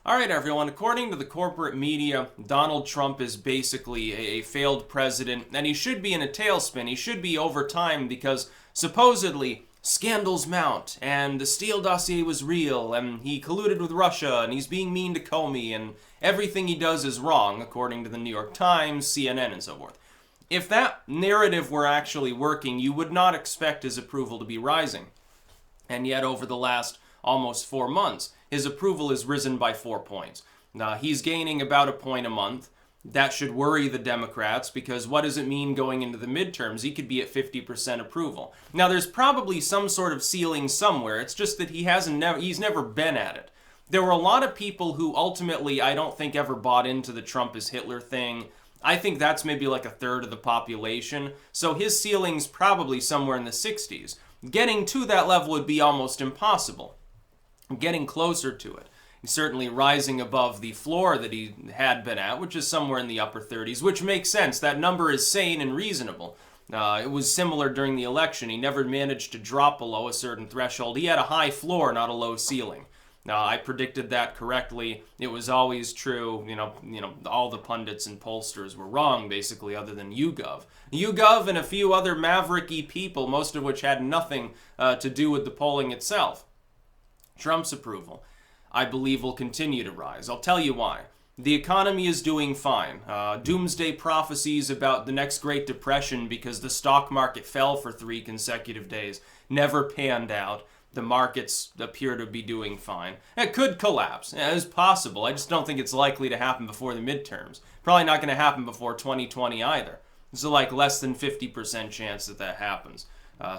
All right, everyone. According to the corporate media, Donald Trump is basically a failed president, and he should be in a tailspin. He should be over time because supposedly scandals mount, and the Steele dossier was real, and he colluded with Russia, and he's being mean to Comey, and everything he does is wrong, according to the New York Times, CNN, and so forth. If that narrative were actually working, you would not expect his approval to be rising. And yet, over the last almost 4 months, his approval has risen by 4 points. He's gaining about a point a month. That should worry the Democrats, because what does it mean going into the midterms? He could be at 50% approval. Now, there's probably some sort of ceiling somewhere. It's just that he's never been at it. There were a lot of people who ultimately, I don't think, ever bought into the Trump is Hitler thing. I think that's maybe like a third of the population. So his ceiling's probably somewhere in the 60s. Getting to that level would be almost impossible. Getting closer to it. He's certainly rising above the floor that he had been at, which is somewhere in the upper 30s, which makes sense. That number is sane and reasonable. It was similar during the election. He never managed to drop below a certain threshold. He had a high floor, not a low ceiling. I predicted that correctly. It was always true. You know, all the pundits and pollsters were wrong, basically, other than YouGov. YouGov and a few other mavericky people, most of which had nothing to do with the polling itself. Trump's approval, I believe, will continue to rise. I'll tell you why. The economy is doing fine. Doomsday prophecies about the next Great Depression because the stock market fell for 3 consecutive days never panned out. The markets appear to be doing fine. It could collapse. It's possible. I just don't think it's likely to happen before the midterms. Probably not going to happen before 2020 either. There's like less than 50% chance that happens.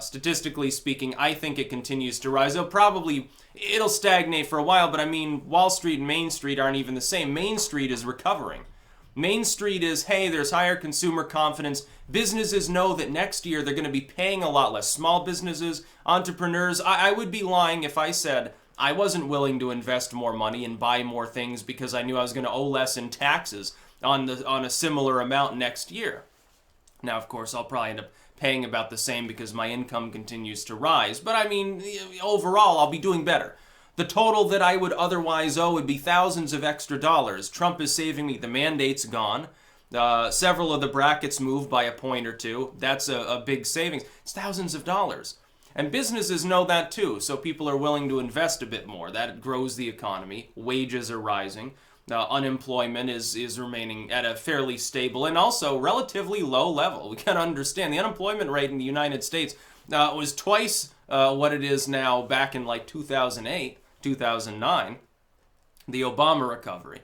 Statistically speaking, I think it continues to rise. It'll stagnate for a while, but I mean, Wall Street and Main Street aren't even the same. Main Street is recovering. Main Street is, hey, there's higher consumer confidence. Businesses know that next year they're going to be paying a lot less. Small businesses, entrepreneurs. I would be lying if I said I wasn't willing to invest more money and buy more things because I knew I was going to owe less in taxes on a similar amount next year. Now, of course, I'll probably end up paying about the same because my income continues to rise. But I mean, overall, I'll be doing better. The total that I would otherwise owe would be thousands of extra dollars. Trump is saving me. The mandate's gone. Several of the brackets moved by a point or two. That's a big savings. It's thousands of dollars. And businesses know that too, so people are willing to invest a bit more. That grows the economy. Wages are rising. Unemployment is remaining at a fairly stable and also relatively low level. We got to understand the unemployment rate in the United States was twice what it is now back in like 2008, 2009. The Obama recovery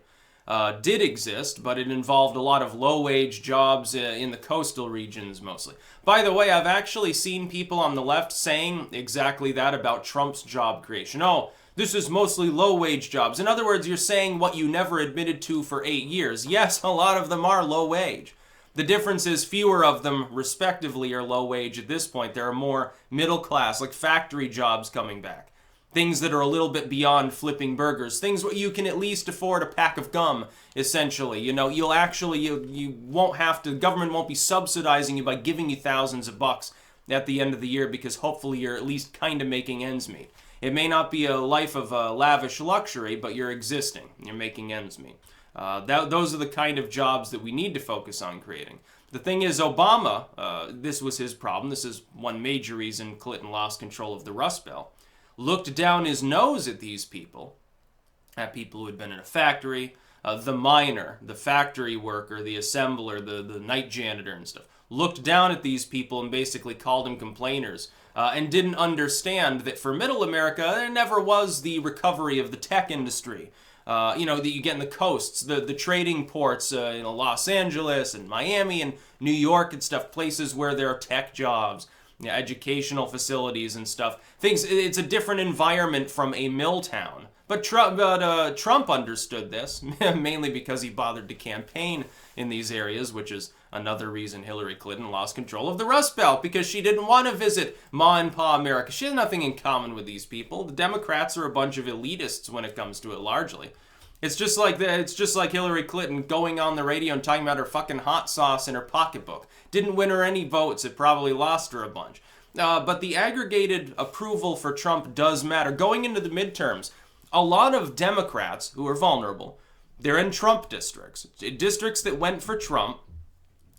did exist, but it involved a lot of low-wage jobs in the coastal regions mostly. By the way, I've actually seen people on the left saying exactly that about Trump's job creation. Oh, this is mostly low-wage jobs. In other words, you're saying what you never admitted to for 8 years. Yes, a lot of them are low-wage. The difference is fewer of them, respectively, are low-wage at this point. There are more middle-class, like factory jobs coming back. Things that are a little bit beyond flipping burgers. Things where you can at least afford a pack of gum, essentially. You know, you won't have to, government won't be subsidizing you by giving you thousands of bucks at the end of the year because hopefully you're at least kind of making ends meet. It may not be a life of lavish luxury, but you're existing. You're making ends meet. Those are the kind of jobs that we need to focus on creating. The thing is, Obama, this was his problem. This is one major reason Clinton lost control of the Rust Belt. Looked down his nose at these people, at people who had been in a factory, the miner, the factory worker, the assembler, the night janitor and stuff. Looked down at these people and basically called them complainers. And didn't understand that for middle America, there never was the recovery of the tech industry. That you get in the coasts, the trading ports, Los Angeles and Miami and New York and stuff, places where there are tech jobs, educational facilities and stuff. It's a different environment from a mill town. But Trump understood this, mainly because he bothered to campaign in these areas, which is another reason Hillary Clinton lost control of the Rust Belt, because she didn't want to visit Ma and Pa America. She has nothing in common with these people. The Democrats are a bunch of elitists when it comes to it, largely. It's just like Hillary Clinton going on the radio and talking about her fucking hot sauce in her pocketbook. Didn't win her any votes. It probably lost her a bunch. But the aggregated approval for Trump does matter. Going into the midterms, a lot of Democrats who are vulnerable, they're in Trump districts, districts that went for Trump,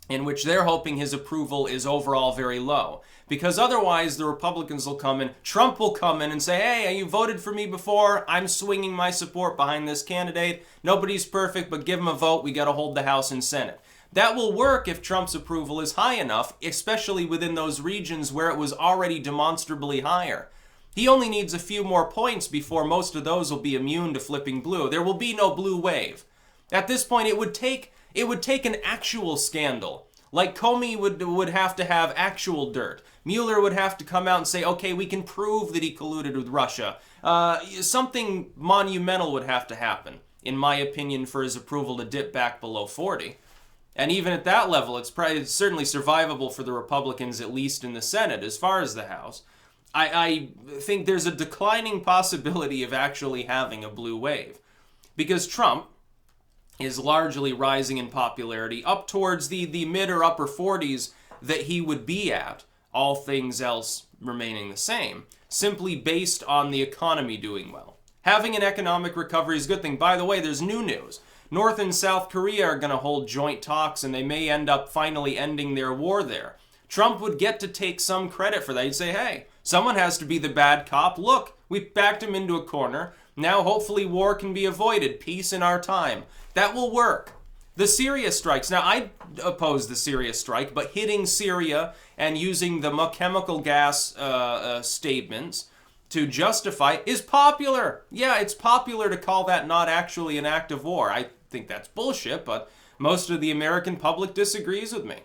in which they're hoping his approval is overall very low. Because otherwise the Republicans will come in, Trump will come in and say, hey, you voted for me before, I'm swinging my support behind this candidate, nobody's perfect, but give him a vote, we gotta hold the House and Senate. That will work if Trump's approval is high enough, especially within those regions where it was already demonstrably higher. He only needs a few more points before most of those will be immune to flipping blue. There will be no blue wave. At this point, it would take an actual scandal. Like Comey would have to have actual dirt. Mueller would have to come out and say, okay, we can prove that he colluded with Russia. Something monumental would have to happen, in my opinion, for his approval to dip back below 40. And even at that level, it's certainly survivable for the Republicans, at least in the Senate, as far as the House. I think there's a declining possibility of actually having a blue wave. Because Trump is largely rising in popularity up towards the mid or upper 40s that he would be at, all things else remaining the same, simply based on the economy doing well. Having an economic recovery is a good thing. By the way, there's new news. North and South Korea are going to hold joint talks, and they may end up finally ending their war there. Trump would get to take some credit for that. He'd say, hey, someone has to be the bad cop. Look, we backed him into a corner. Now hopefully war can be avoided. Peace in our time. That will work. The Syria strikes. Now, I oppose the Syria strike, but hitting Syria and using the chemical gas statements to justify is popular. Yeah, it's popular to call that not actually an act of war. I think that's bullshit, but most of the American public disagrees with me.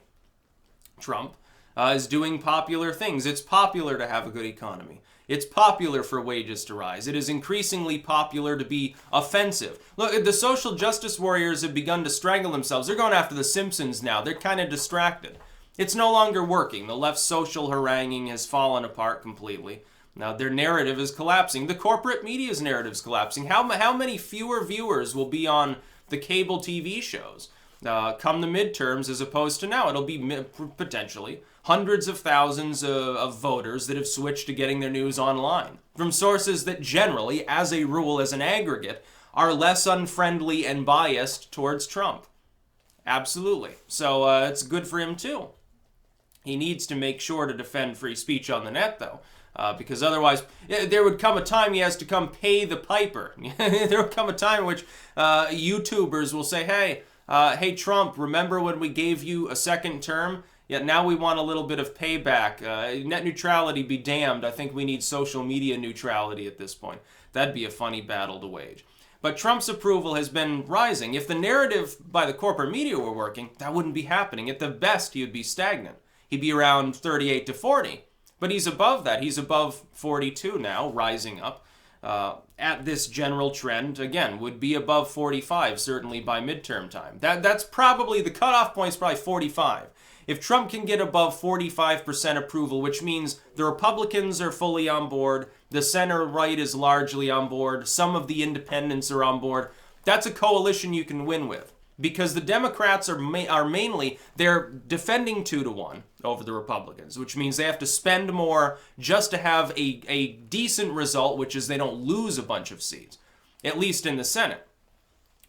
Trump is doing popular things. It's popular to have a good economy. It's popular for wages to rise. It is increasingly popular to be offensive. Look, the social justice warriors have begun to strangle themselves. They're going after the Simpsons now. They're kind of distracted. It's no longer working. The left's social haranguing has fallen apart completely. Now their narrative is collapsing. The corporate media's narrative is collapsing. How many fewer viewers will be on the cable TV shows come the midterms as opposed to now? It'll be potentially hundreds of thousands of voters that have switched to getting their news online from sources that generally, as a rule, as an aggregate, are less unfriendly and biased towards Trump. Absolutely. So it's good for him too. He needs to make sure to defend free speech on the net, though. Because otherwise, there would come a time he has to come pay the piper. There would come a time in which YouTubers will say, hey Trump, remember when we gave you a second term? Yet now we want a little bit of payback. Net neutrality be damned. I think we need social media neutrality at this point. That'd be a funny battle to wage. But Trump's approval has been rising. If the narrative by the corporate media were working, that wouldn't be happening. At the best, he would be stagnant. He'd be around 38 to 40. But he's above that. He's above 42 now, rising up. At this general trend, again, would be above 45, certainly by midterm time. That's probably, the cutoff point is probably 45. If Trump can get above 45% approval, which means the Republicans are fully on board, the center right is largely on board, some of the independents are on board, that's a coalition you can win with. Because the Democrats are mainly, they're defending 2-1 over the Republicans, which means they have to spend more just to have a decent result, which is they don't lose a bunch of seats, at least in the Senate.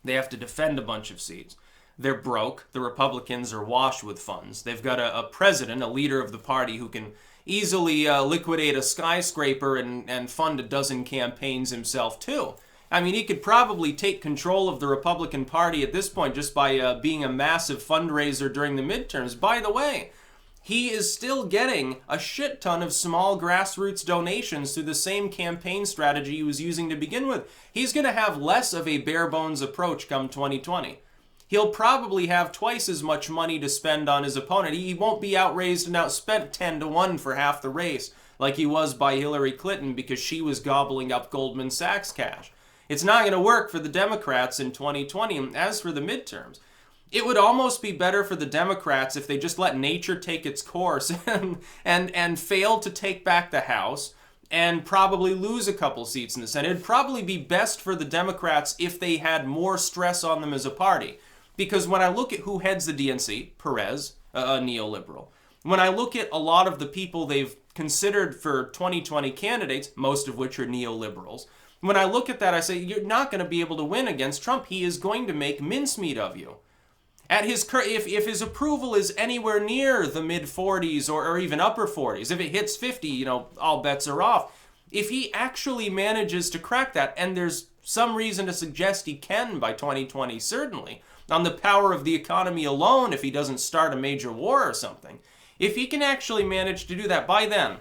They have to defend a bunch of seats. They're broke. The Republicans are wash with funds. They've got a president, a leader of the party, who can easily liquidate a skyscraper and fund a dozen campaigns himself, too. I mean, he could probably take control of the Republican Party at this point just by being a massive fundraiser during the midterms. By the way, he is still getting a shit ton of small grassroots donations through the same campaign strategy he was using to begin with. He's going to have less of a bare-bones approach come 2020. He'll probably have twice as much money to spend on his opponent. He won't be outraised and outspent 10-1 for half the race like he was by Hillary Clinton because she was gobbling up Goldman Sachs cash. It's not going to work for the Democrats in 2020. As for the midterms, it would almost be better for the Democrats if they just let nature take its course and fail to take back the House and probably lose a couple seats in the Senate. It'd probably be best for the Democrats if they had more stress on them as a party. Because when I look at who heads the DNC, Perez, a neoliberal, when I look at a lot of the people they've considered for 2020 candidates, most of which are neoliberals, When I look at that, I say, you're not going to be able to win against Trump. He is going to make mincemeat of you. At his if his approval is anywhere near the mid 40s or even upper 40s, if it hits 50, you know, all bets are off. If he actually manages to crack that, and there's some reason to suggest he can by 2020, certainly, on the power of the economy alone, if he doesn't start a major war or something, if he can actually manage to do that, by then,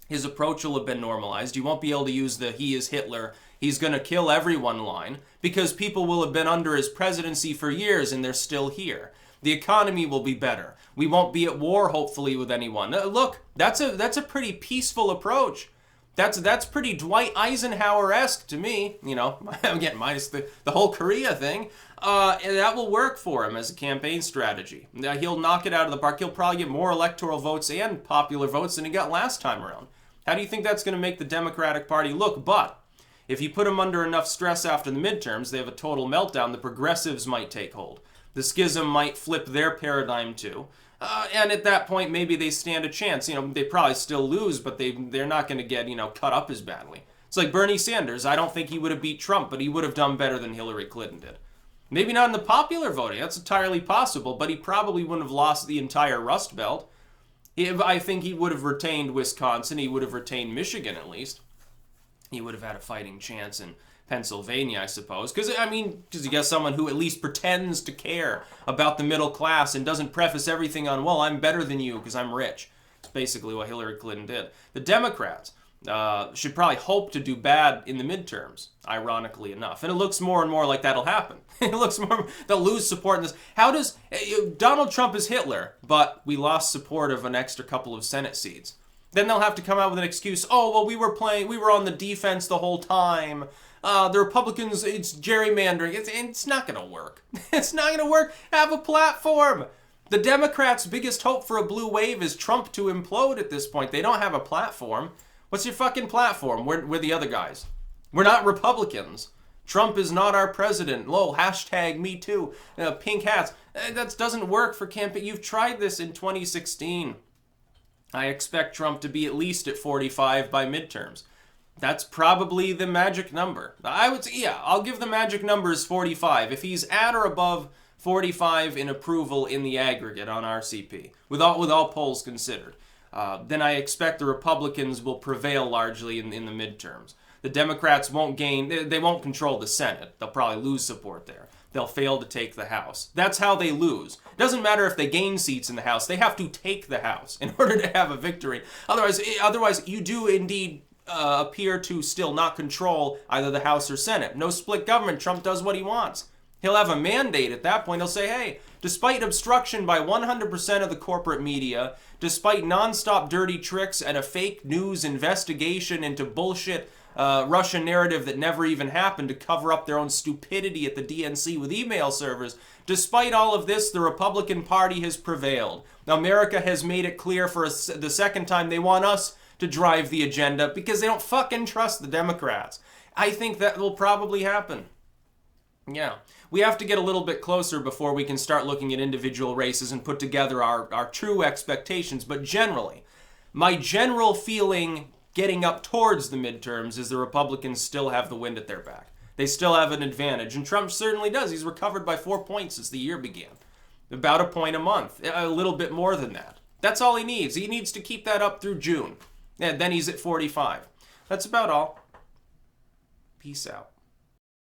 his approach will have been normalized. You won't be able to use the "he is Hitler, he's going to kill everyone" line, because people will have been under his presidency for years and they're still here. The economy will be better. We won't be at war, hopefully, with anyone. Look, that's a pretty peaceful approach. That's pretty Dwight Eisenhower-esque to me. You know, again, minus the whole Korea thing. And that will work for him as a campaign strategy. He'll knock it out of the park. He'll probably get more electoral votes and popular votes than he got last time around. How do you think that's going to make the Democratic Party look? But if you put them under enough stress after the midterms, they have a total meltdown. The progressives might take hold. The schism might flip their paradigm too. And at that point, maybe they stand a chance. You know, they probably still lose, but they're not going to get, you know, cut up as badly. It's like Bernie Sanders. I don't think he would have beat Trump, but he would have done better than Hillary Clinton did. Maybe not in the popular voting. That's entirely possible, but he probably wouldn't have lost the entire Rust Belt. I think he would have retained Wisconsin. He would have retained Michigan, at least. He would have had a fighting chance in Pennsylvania, I suppose. Because you got someone who at least pretends to care about the middle class and doesn't preface everything on, well, I'm better than you because I'm rich. It's basically what Hillary Clinton did. The Democrats should probably hope to do bad in the midterms, ironically enough. And it looks more and more like that'll happen. It looks more, they'll lose support in this. How does, Donald Trump is Hitler, but we lost support of an extra couple of Senate seats. Then they'll have to come out with an excuse. Oh, well, we were on the defense the whole time. The Republicans, it's gerrymandering. It's not going to work. It's not going to work. Have a platform. The Democrats' biggest hope for a blue wave is Trump to implode at this point. They don't have a platform. What's your fucking platform? We're the other guys. We're not Republicans. Trump is not our president. Lol, hashtag me too. Pink hats. That doesn't work for campaign. You've tried this in 2016. I expect Trump to be at least at 45 by midterms. That's probably the magic number. I would say, yeah, I'll give the magic number as 45. If he's at or above 45 in approval in the aggregate on RCP, with all polls considered, then I expect the Republicans will prevail largely in the midterms. The Democrats won't gain, they won't control the Senate. They'll probably lose support there. They'll fail to take the House. That's how they lose. It doesn't matter if they gain seats in the House. They have to take the House in order to have a victory. Otherwise you do indeed appear to still not control either the House or Senate. No split government. Trump does what he wants. He'll have a mandate at that point. He'll say, hey, despite obstruction by 100% of the corporate media, despite nonstop dirty tricks and a fake news investigation into bullshit Russian narrative that never even happened to cover up their own stupidity at the DNC with email servers. Despite all of this, the Republican Party has prevailed. America has made it clear for the second time they want us to drive the agenda because they don't fucking trust the Democrats. I think that will probably happen. Yeah. We have to get a little bit closer before we can start looking at individual races and put together our true expectations. But generally, my general feeling getting up towards the midterms is the Republicans still have the wind at their back. They still have an advantage, and Trump certainly does. He's recovered by 4 points since the year began. About a point a month, a little bit more than that. That's all he needs. He needs to keep that up through June. And then he's at 45. That's about all. Peace out.